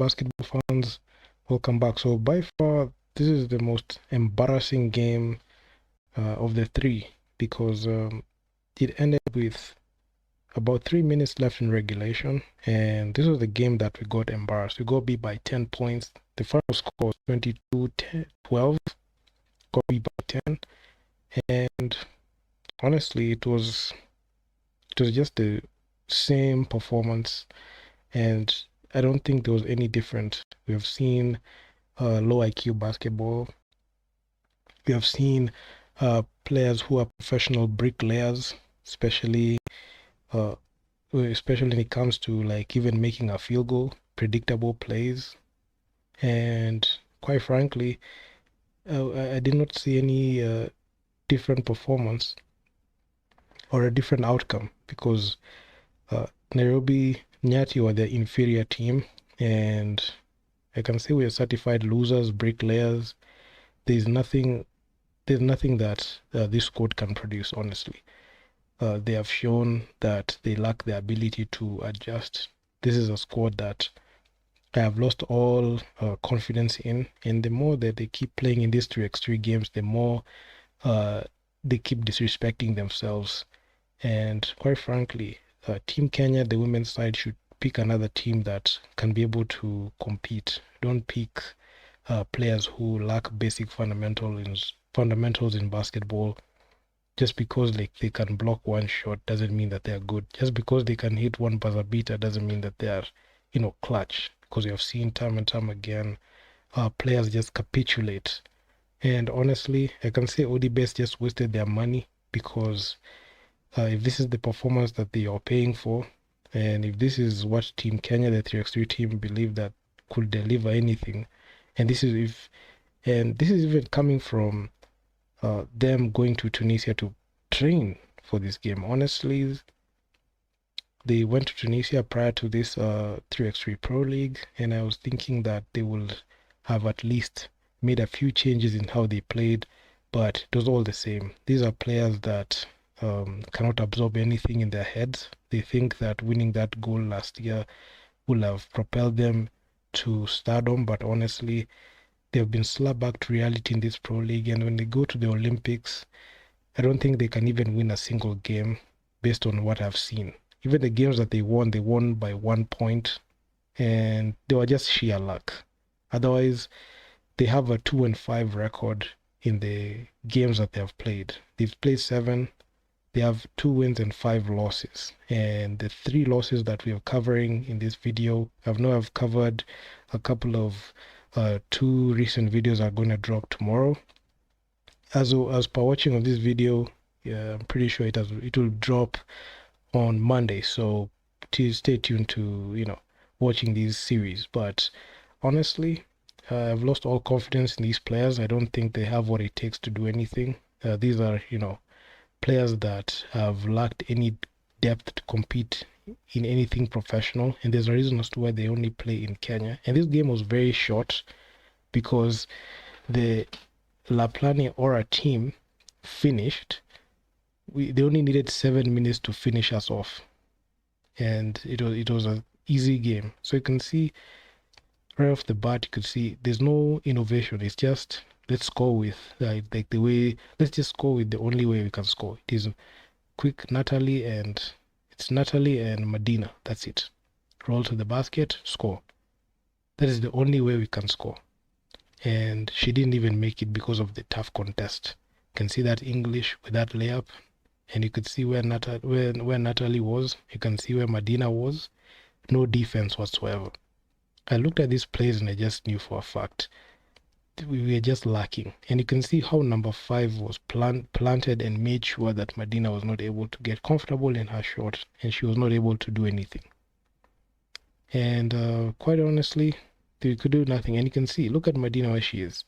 basketball fans? Welcome back. So by far, this is the most embarrassing game of the three because it ended with about 3 minutes left in regulation, and this was the game that we got embarrassed. We got beat by 10 points. The final score was 22-12, got beat by 10, and honestly, it was just the same performance, and I don't think there was any different. We have seen low IQ basketball. We have seen players who are professional bricklayers, especially when it comes to like even making a field goal, predictable plays, and quite frankly, I did not see any different performance or a different outcome because Nairobi Nyati were the inferior team, and I can say we are certified losers, bricklayers. There's nothing that this squad can produce, honestly. They have shown that they lack the ability to adjust. This is a squad that I have lost all confidence in, and the more that they keep playing in these 3x3 games, the more they keep disrespecting themselves. And quite frankly, Team Kenya, the women's side, should pick another team that can be able to compete. Don't pick players who lack basic fundamentals in basketball. Just because like they can block one shot doesn't mean that they are good. Just because they can hit one buzzer beater doesn't mean that they are, clutch. Because we have seen time and time again, players just capitulate. And honestly, I can say ODBest just wasted their money because if this is the performance that they are paying for, and if this is what Team Kenya, the 3x3 team, believe that could deliver anything, and this is even coming from them going to Tunisia to train for this game. Honestly, they went to Tunisia prior to this 3x3 Pro League, and I was thinking that they will have at least made a few changes in how they played, but it was all the same. These are players that cannot absorb anything in their heads. They think that winning that goal last year will have propelled them to stardom, but honestly, they've been slapped back to reality in this Pro League, and when they go to the Olympics, I don't think they can even win a single game based on what I've seen. Even the games that they won by 1 point, and they were just sheer luck. Otherwise, they have a 2-5 record in the games that they have played. They've played 7. They have 2 wins and 5 losses. And the 3 losses that we are covering in this video, I've covered a couple of 2 recent videos are going to drop tomorrow. As per watching of this video, I'm pretty sure it will drop on Monday. So please stay tuned to watching these series. But honestly, I've lost all confidence in these players. I don't think they have what it takes to do anything. These are players that have lacked any depth to compete in anything professional, and there's a reason as to why they only play in Kenya. And this game was very short because the La Plani Aura team finished. They only needed 7 minutes to finish us off, and it was an easy game. So you can see right off the bat, you could see there's no innovation. It's just let's score with let's just score with the only way we can score. It is quick Natalie and Medina. That's it. Roll to the basket, score. That is the only way we can score. And she didn't even make it because of the tough contest. You can see that English with that layup, and you could see where Natalie was. You can see where Medina was. No defense whatsoever. I looked at these plays and I just knew for a fact we were just lacking. And you can see how number 5 was planted and made sure that Medina was not able to get comfortable in her shot, and she was not able to do anything. And quite honestly, they could do nothing. And you can see, look at Medina where she is.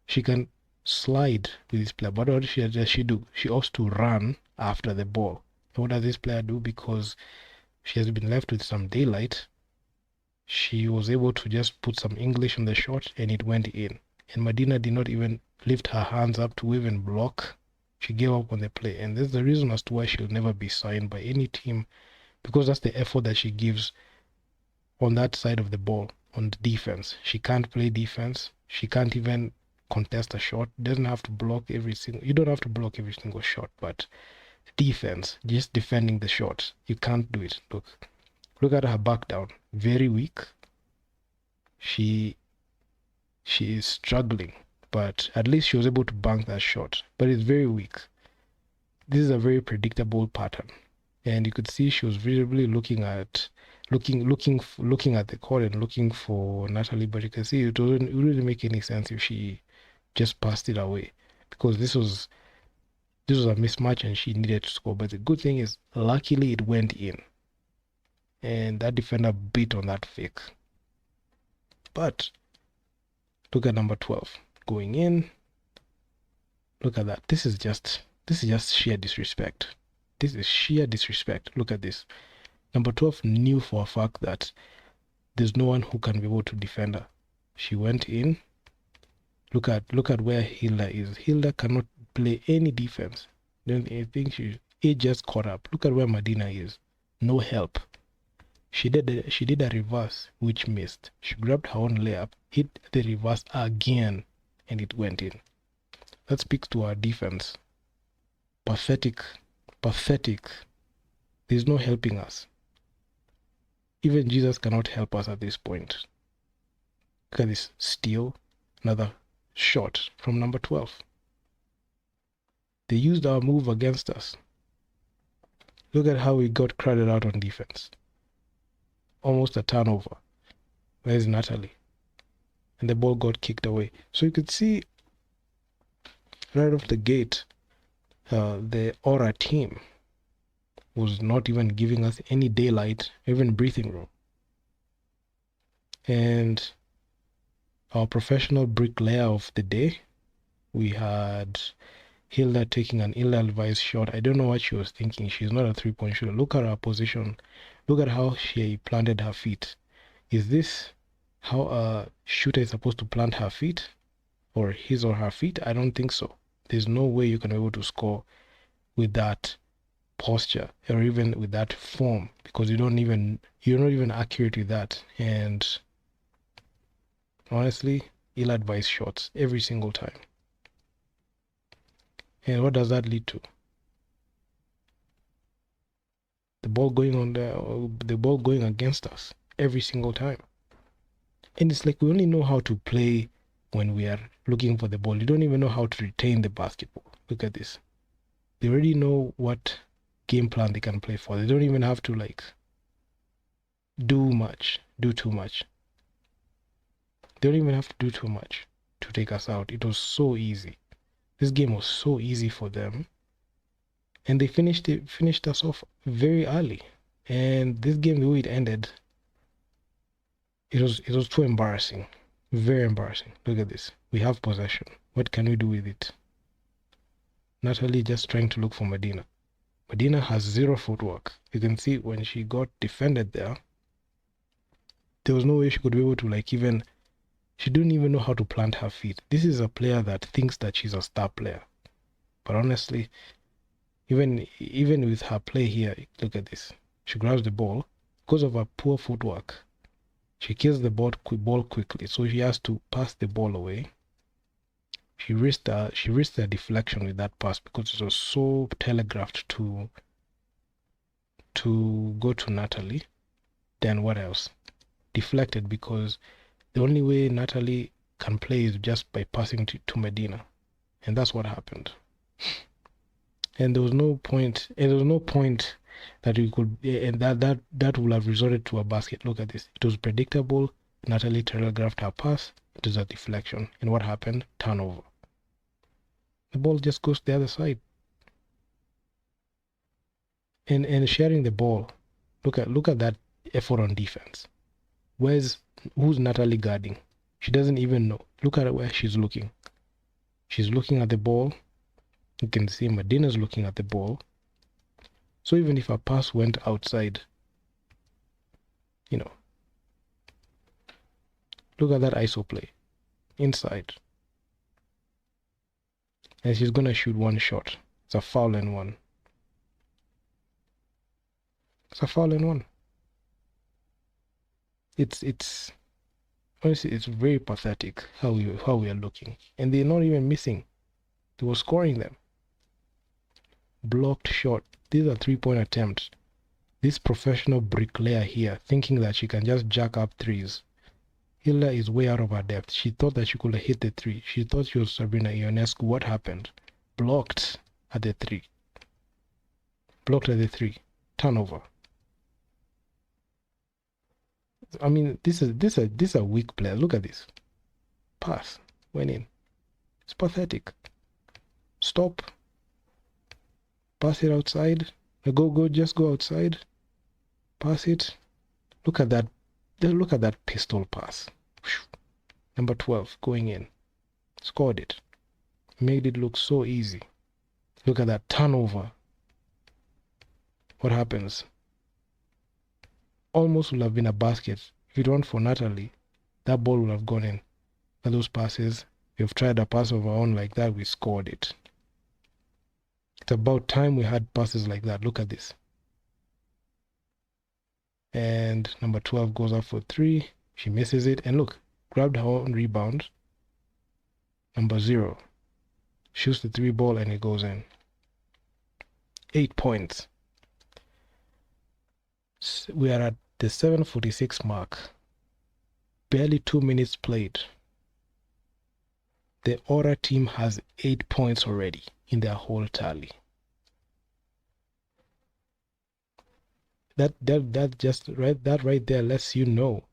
She can slide with this player, but what does she do? She opts to run after the ball. And what does this player do? Because she has been left with some daylight, she was able to just put some English on the shot and it went in. And Medina did not even lift her hands up to even block. She gave up on the play. And that's the reason as to why she'll never be signed by any team, because that's the effort that she gives on that side of the ball. on the defense. She can't play defense. She can't even contest a shot. Doesn't have to block every single. You don't have to block every single shot, but defense, just defending the shot, you can't do it. Look at her back down. Very weak. She is struggling, but at least she was able to bank that shot. But it's very weak. This is a very predictable pattern, and you could see she was visibly looking at the court and looking for Natalie, but you can see it wouldn't really make any sense if she just passed it away, because this was a mismatch and she needed to score. But the good thing is, luckily it went in, and that defender beat on that fake. But look at number 12 going in. Look at that. This is just sheer disrespect. This is sheer disrespect. Look at this. Number 12 knew for a fact that there's no one who can be able to defend her. She went in. Look at where Hilda is. Hilda cannot play any defense. Don't you think she just caught up? Look at where Medina is. No help. She did a reverse which missed. She grabbed her own layup, hit the reverse again, and it went in. That speaks to our defense. Pathetic. There's no helping us. Even Jesus cannot help us at this point. Look at this steal. Another shot from number 12. They used our move against us. Look at how we got crowded out on defense. Almost a turnover. Where's Natalie? And the ball got kicked away. So you could see right off the gate, the Aura team was not even giving us any daylight, even breathing room. And our professional bricklayer of the day, we had Hilda taking an ill-advised shot. I don't know what she was thinking. She's not a three-point shooter. Look at her position. Look at how she planted her feet. Is this how a shooter is supposed to plant her feet? Or his or her feet? I don't think so. There's no way you can be able to score with that posture or even with that form, because you're not even accurate with that. And honestly, ill-advised shots every single time. And what does that lead to? The ball going against us every single time. And it's like we only know how to play when we are looking for the ball. You don't even know how to retain the basketball. Look at this. They already know what game plan they can play for. They don't even have to do too much. They don't even have to do too much to take us out. It was so easy. This game was so easy for them. And they finished us off very early. And this game, the way it ended, it was too embarrassing. Very embarrassing. Look at this. We have possession. What can we do with it? Natalie just trying to look for Medina. Medina has zero footwork. You can see when she got defended there was no way she could be able to she didn't even know how to plant her feet. This is a player that thinks that she's a star player. But honestly, even with her play here, look at this. She grabs the ball. Because of her poor footwork, she kills the ball quickly. So she has to pass the ball away. She risked a deflection with that pass because it was so telegraphed to go to Natalie. Then what else? Deflected, because the only way Natalie can play is just by passing to Medina. And that's what happened. And there was no point that you could, and that would have resorted to a basket. Look at this. It was predictable. Natalie telegraphed her pass. It was a deflection. And what happened? Turnover. The ball just goes to the other side. And sharing the ball. Look at that effort on defense. Who's Natalie guarding? She doesn't even know. Look at where she's looking. She's looking at the ball. You can see Medina's looking at the ball. So even if a pass went outside, look at that ISO play. Inside. And she's going to shoot one shot. It's a foul and one. It's a foul and one. It's Honestly, it's very pathetic how we are looking. And they're not even missing. They were scoring them. Blocked shot. These are 3-point attempts. This professional bricklayer here, thinking that she can just jack up threes. Hilda is way out of her depth. She thought that she could have hit the three. She thought she was Sabrina Ionescu. What happened? Blocked at the three. Blocked at the three. Turnover. I mean, this is a weak player. Look at this. Pass. Went in. It's pathetic. Stop. Pass it outside. Just go outside. Pass it. Look at that. Look at that pistol pass. Number 12 going in. Scored it. Made it look so easy. Look at that turnover. What happens? Almost would have been a basket. If it weren't for Natalie, that ball would have gone in. And those passes, we've tried a pass of our own like that, we scored it. It's about time we had passes like that. Look at this. And number 12 goes up for 3. She misses it. And look, grabbed her own rebound. Number 0 shoots the 3 ball and it goes in. 8 points. We are at the 7:46 mark. Barely 2 minutes played. The Aura team has 8 points already in their whole tally. That right there lets you know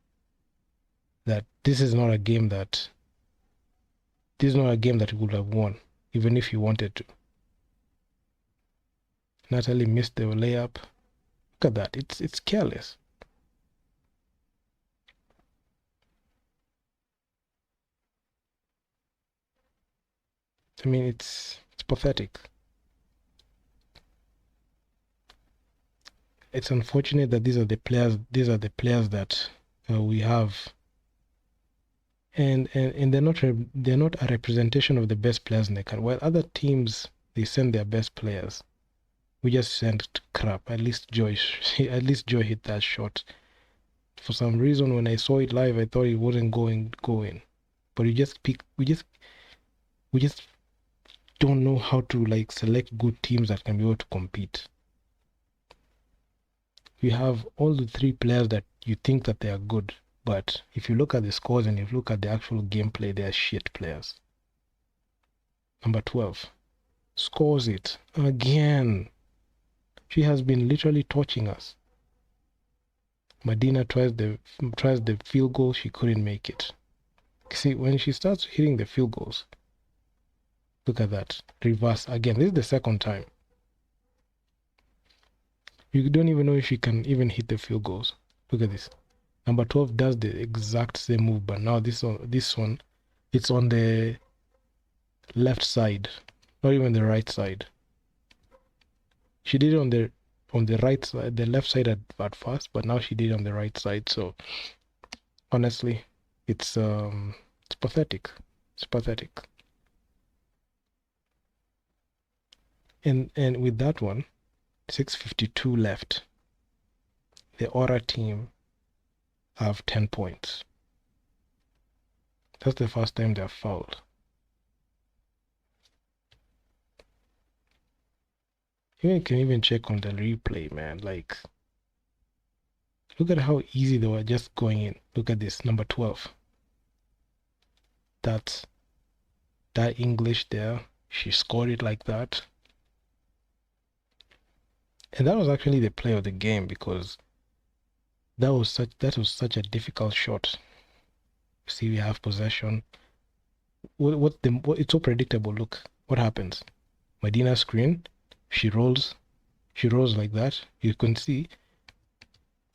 that this is not a game that you would have won, even if you wanted to. Natalie missed the layup. Look at that. It's careless. I mean, it's pathetic. It's unfortunate that these are the players that we have, and they're not a representation of the best players in the country. While other teams, they send their best players, we just send crap. At least Joy hit that shot. For some reason, when I saw it live, I thought it wasn't going in, but we just don't know how to like select good teams that can be able to compete. You have all the 3 players that you think that they are good, but if you look at the scores and if you look at the actual gameplay, they are shit players. Number 12 scores it again. She has been literally torching us. Medina tries the field goal. She couldn't make it. See, when she starts hitting the field goals, look at that. Reverse again. This is the second time. You don't even know if she can even hit the field goals. Look at this. Number 12 does the exact same move, but now this one, it's on the left side, not even the right side. She did it on the right side, the left side at first, but now she did it on the right side. So honestly, it's pathetic. It's pathetic. And with that one, 6:52 left. The Aura team have 10 points. That's the first time they're fouled. You can even check on the replay, man. Like, look at how easy they were just going in. Look at this, number 12. That English there, she scored it like that. And that was actually the play of the game, because that was such a difficult shot. See, we have possession. It's so predictable. Look what happens. Medina screen, she rolls like that. You can see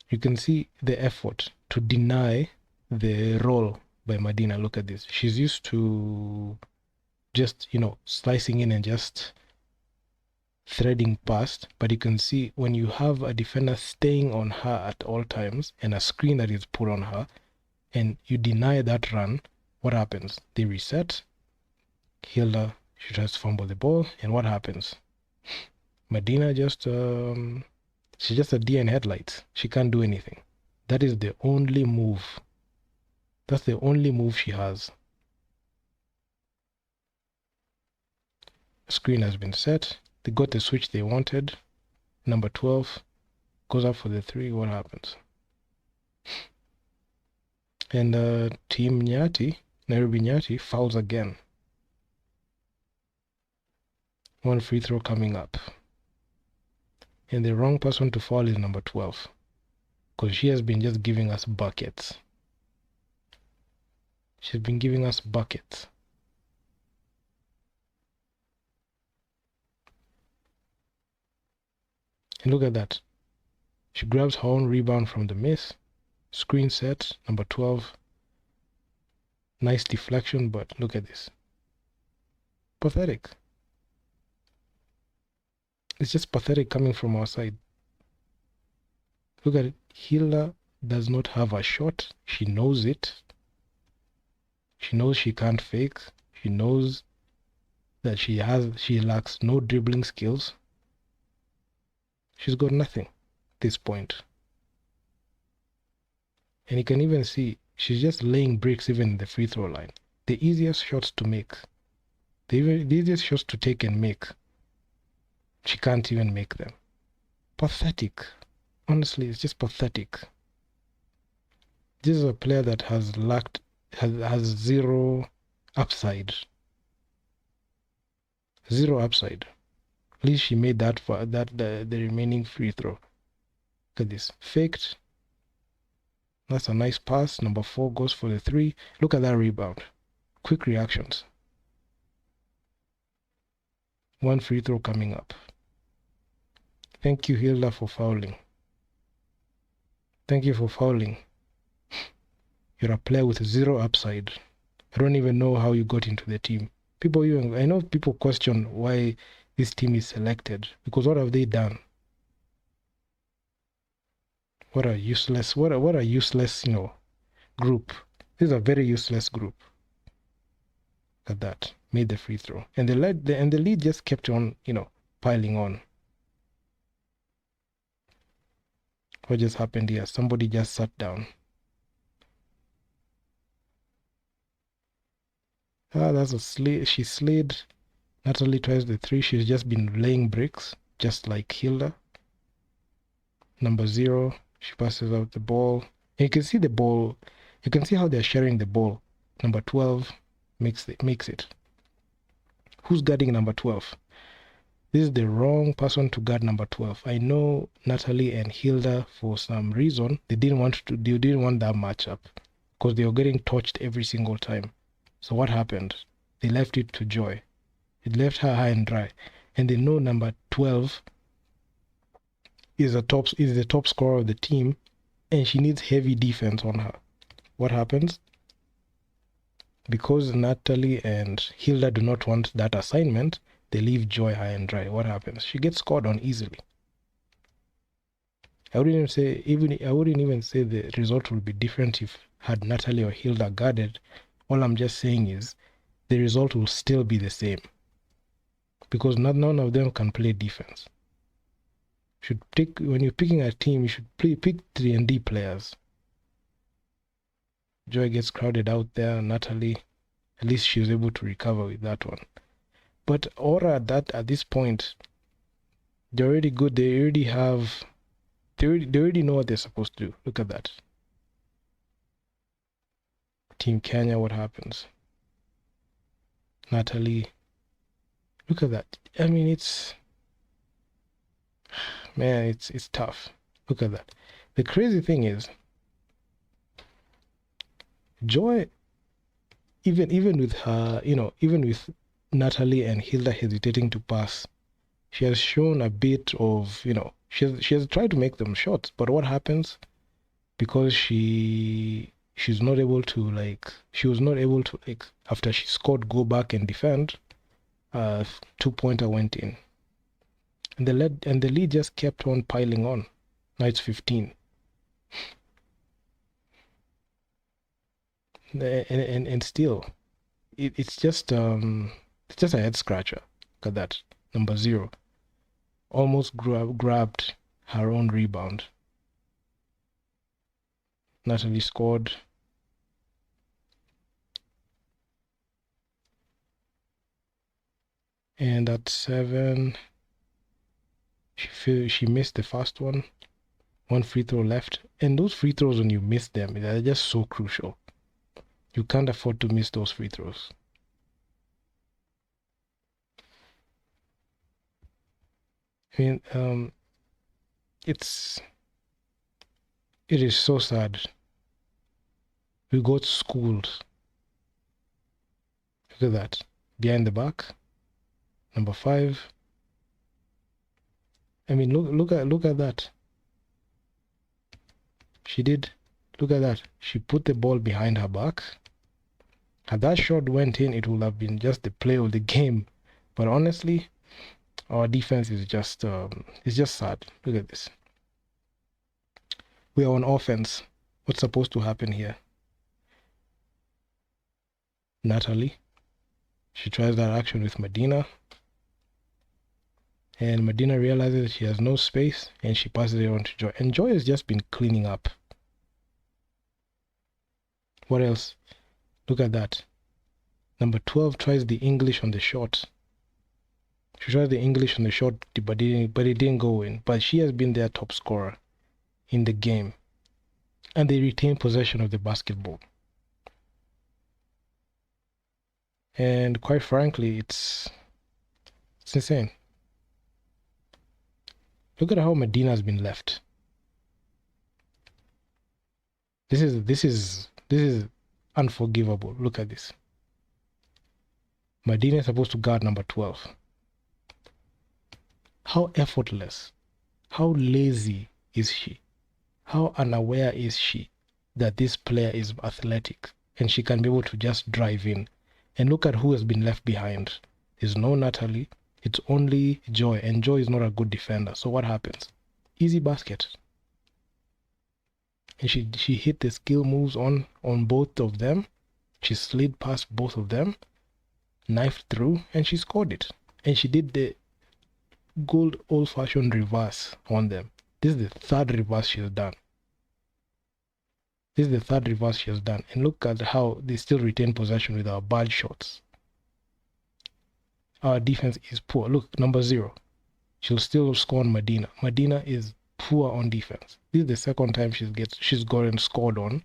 the effort to deny the roll by Medina. Look at this. She's used to just, slicing in and just threading past, but you can see when you have a defender staying on her at all times and a screen that is put on her and you deny that run, what happens? They reset. Hilda, she tries to fumble the ball, and what happens? Medina just she's just a deer in headlights. She can't do anything. That is the only move That's the only move she has. Screen has been set. They got the switch they wanted. Number 12 goes up for the 3. What happens? And Team Nyati, Nairobi Nyati, fouls again. One free throw coming up. And the wrong person to foul is number 12. Because she has been just giving us buckets. She's been giving us buckets. And look at that. She grabs her own rebound from the miss. Screen set, number 12. Nice deflection, but look at this. Pathetic. It's just pathetic coming from our side. Look at it. Hilda does not have a shot. She knows it. She knows she can't fake. She knows that she lacks no dribbling skills. She's got nothing at this point. And you can even see she's just laying bricks even in the free throw line. The easiest shots to make. The easiest shots to take and make. She can't even make them. Pathetic. Honestly, it's just pathetic. This is a player that has zero upside. Zero upside. At least she made that for the remaining free throw. Look at this. Faked. That's a nice pass. Number 4 goes for the 3. Look at that rebound. Quick reactions. One free throw coming up. Thank you, Hilda, for fouling. Thank you for fouling. You're a player with zero upside. I don't even know how you got into the team. I know people question why this team is selected, because what have they done? What a useless, what a useless, group. This is a very useless group. Look at that. Made the free throw. And the lead just kept on, piling on. What just happened here? Somebody just sat down. That's a slid. She slid. Natalie tries the 3. She's just been laying bricks, just like Hilda. Number 0. She passes out the ball. And you can see the ball. You can see how they're sharing the ball. Number 12 makes it. Who's guarding number 12? This is the wrong person to guard number 12. I know Natalie and Hilda, for some reason, they didn't want that matchup because they were getting touched every single time. So what happened? They left it to Joy. It left her high and dry. And they know number 12 is the top scorer of the team, and she needs heavy defense on her. What happens? Because Natalie and Hilda do not want that assignment, they leave Joy high and dry. What happens? She gets scored on easily. I wouldn't even say the result would be different if had Natalie or Hilda guarded. All I'm just saying is the result will still be the same, because none of them can play defense. When you're picking a team, you should pick 3-and-D players. Joy gets crowded out there. Natalie, at least she was able to recover with that one. But Aura, at this point, they're already good. They already know what they're supposed to do. Look at that. Team Kenya, what happens? Natalie, look at that. I mean, it's tough. Look at that. The crazy thing is, Joy, even with her, even with Natalie and Hilda hesitating to pass, she has shown a bit of, she has tried to make them shots, but what happens? Because she was not able to, after she scored, go back and defend. 2-pointer went in, and the lead just kept on piling on. Now it's 15. And still, it's just a head scratcher. Look at that. Number 0 almost grabbed her own rebound. Natalie scored. And at 7, she missed the first one. One free throw left. And those free throws, when you miss them, they're just so crucial. You can't afford to miss those free throws. I mean, it is so sad. We got schooled. Look at that. Behind the back. Number 5. I mean, look at that. She did. Look at that. She put the ball behind her back. Had that shot went in, it would have been just the play of the game. But honestly, our defense is just it's just sad. Look at this. We are on offense. What's supposed to happen here? Natalie. She tries that action with Medina. And Medina realizes she has no space and she passes it on to Joy. And Joy has just been cleaning up. What else? Look at that. Number 12 tries the English on the shot. She tried the English on the shot, but it didn't go in. But she has been their top scorer in the game. And they retain possession of the basketball. And quite frankly, it's insane. Look at how Medina has been left. This is unforgivable. Look at this. Medina is supposed to guard number 12. How effortless, how lazy is she? How unaware is she that this player is athletic and she can be able to just drive in? And look at who has been left behind. There's no Natalie. It's only Joy, and Joy is not a good defender. So what happens? Easy basket. And she hit the skill moves on both of them. She slid past both of them, knifed through, and she scored it. And she did the good old-fashioned reverse on them. This is the third reverse she has done. And look at how they still retain possession with our bad shots. Our defense is poor. Look, number 0. She'll still score on Medina. Medina is poor on defense. This is the second time she's gotten scored on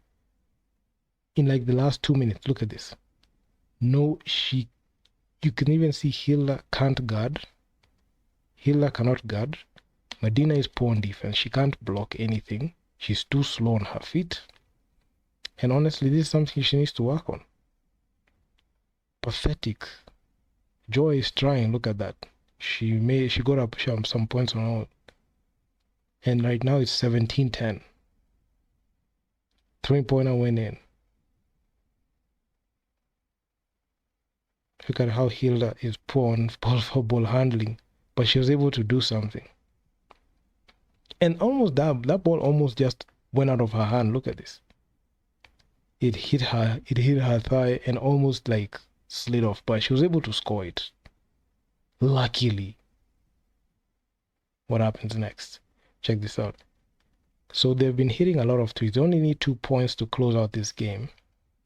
in like the last 2 minutes. Look at this. No, you can even see Hilda can't guard. Hilda cannot guard. Medina is poor on defense. She can't block anything. She's too slow on her feet. And honestly, this is something she needs to work on. Pathetic. Joy is trying. Look at that. She got up some points on her own. And right now it's 17-10. 3-pointer went in. Look at how Hilda is poor on ball handling. But she was able to do something. And almost that ball almost just went out of her hand. Look at this. It hit her thigh and almost like slid off, but she was able to score it. Luckily. What happens next? Check this out. So they've been hitting a lot of threes. They only need 2 points to close out this game.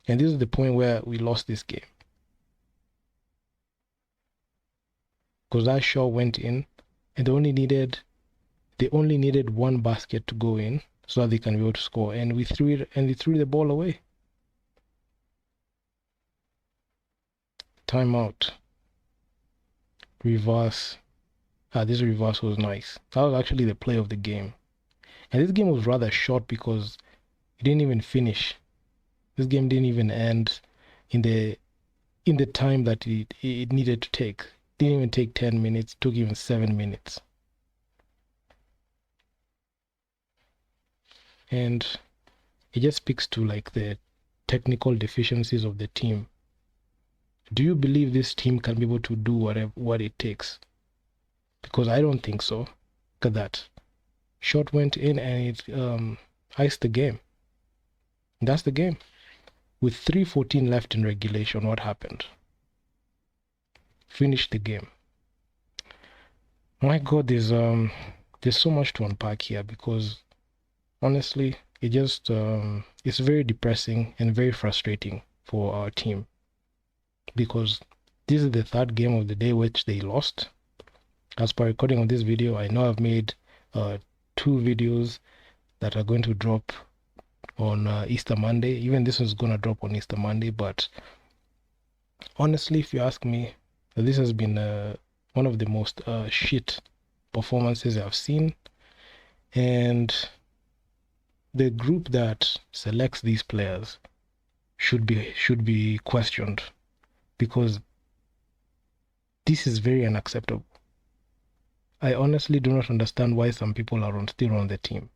And this is the point where we lost this game. Because that shot went in and they only needed 1 basket to go in so that they can be able to score. And we threw the ball away. Timeout. Reverse. This reverse was nice. That was actually the play of the game. And this game was rather short because it didn't even finish. This game didn't even end in the time that it needed to take. It didn't even take 10 minutes. It took even 7 minutes. And it just speaks to like the technical deficiencies of the team. Do you believe this team can be able to do what it takes? Because I don't think so. Look at that. Shot went in and it iced the game. That's the game. With 3:14 left in regulation, what happened? Finished the game. My God, there's so much to unpack here because honestly, it just it's very depressing and very frustrating for our team because This is the third game of the day which they lost. As per recording of this video, I know I've made 2 videos that are going to drop on Easter Monday. Even this one's gonna drop on Easter Monday, but honestly, if you ask me, this has been one of the most shit performances I've seen. And the group that selects these players should be questioned, because this is very unacceptable. I honestly do not understand why some people are still on the team.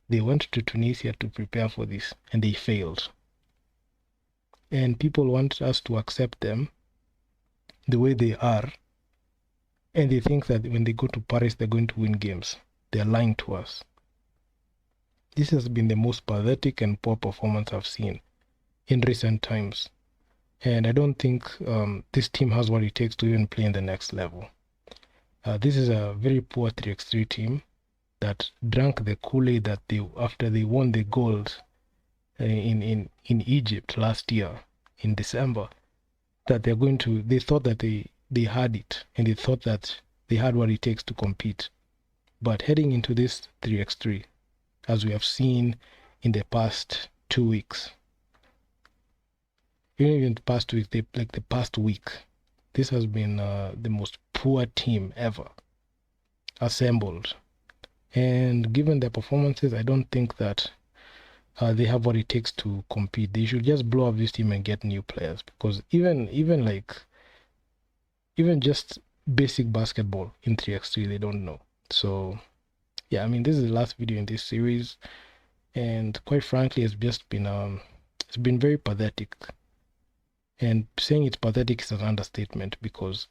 They went to Tunisia to prepare for this and they failed. And people want us to accept them the way they are, and they think that when they go to Paris they're going to win games. They're lying to us. This has been the most pathetic and poor performance I've seen in recent times. And I don't think this team has what it takes to even play in the next level. This is a very poor 3x3 team that drank the Kool-Aid that after they won the gold in Egypt last year in December, that they thought that they had it, and they thought that they had what it takes to compete. But heading into this 3x3, as we have seen in the past 2 weeks, even in the past 2 weeks, the past week, this has been the most poor team ever assembled. And given their performances, I don't think that they have what it takes to compete. They should just blow up this team and get new players, because even just basic basketball in 3x3 they don't know. So yeah, I mean, this is the last video in this series, and quite frankly, it's been very pathetic. And saying it's pathetic is an understatement, because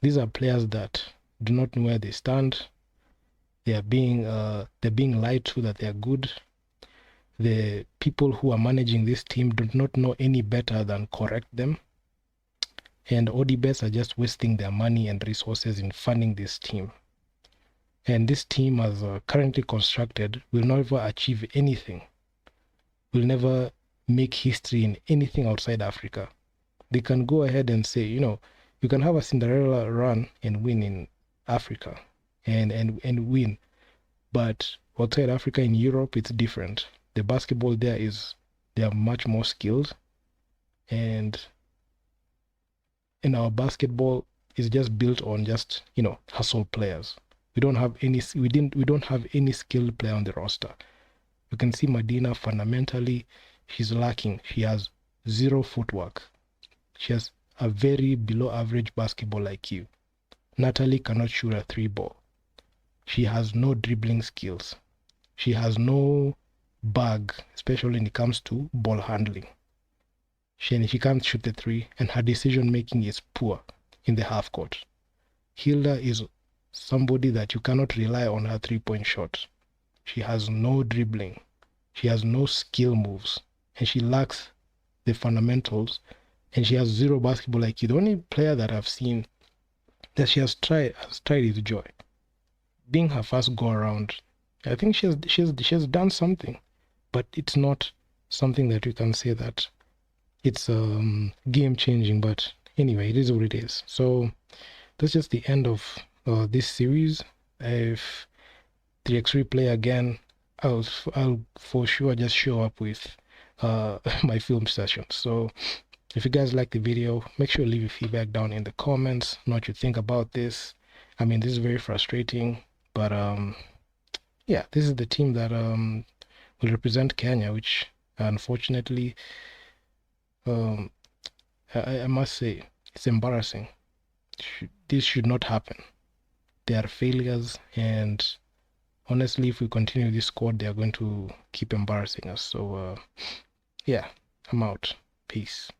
these are players that do not know where they stand. They're being lied to that they're good. The people who are managing this team do not know any better than correct them. And ODBs are just wasting their money and resources in funding this team. And this team, as currently constructed, will never achieve anything. Will never make history in anything outside Africa. They can go ahead and say, you can have a Cinderella run and win in Africa and win. But outside Africa, in Europe, it's different. The basketball there they are much more skilled. And in our basketball is just built on just, hustle players. We don't have any skilled player on the roster. You can see Medina, fundamentally, she's lacking. She has 0 footwork. She has a very below average basketball IQ. Natalie cannot shoot a 3-ball. She has no dribbling skills. She has no bag, especially when it comes to ball handling. She can't shoot the 3, and her decision making is poor in the half court. Hilda is somebody that you cannot rely on her 3-point shot. She has no dribbling. She has no skill moves, and she lacks the fundamentals, and she has 0 basketball IQ. The only player that I've seen that she has tried is Joy. Being her first go around, I think she has done something, but it's not something that you can say that it's game changing. But anyway, it is what it is. So that's just the end of this series. If 3x3 play again, I'll for sure just show up with my film sessions. So if you guys like the video, make sure to leave your feedback down in the comments, know what you think about this. I mean, this is very frustrating, but yeah, this is the team that will represent Kenya, which unfortunately, I must say, it's embarrassing. This should not happen. They are failures, and honestly, if we continue this squad, they are going to keep embarrassing us. So yeah, I'm out. Peace.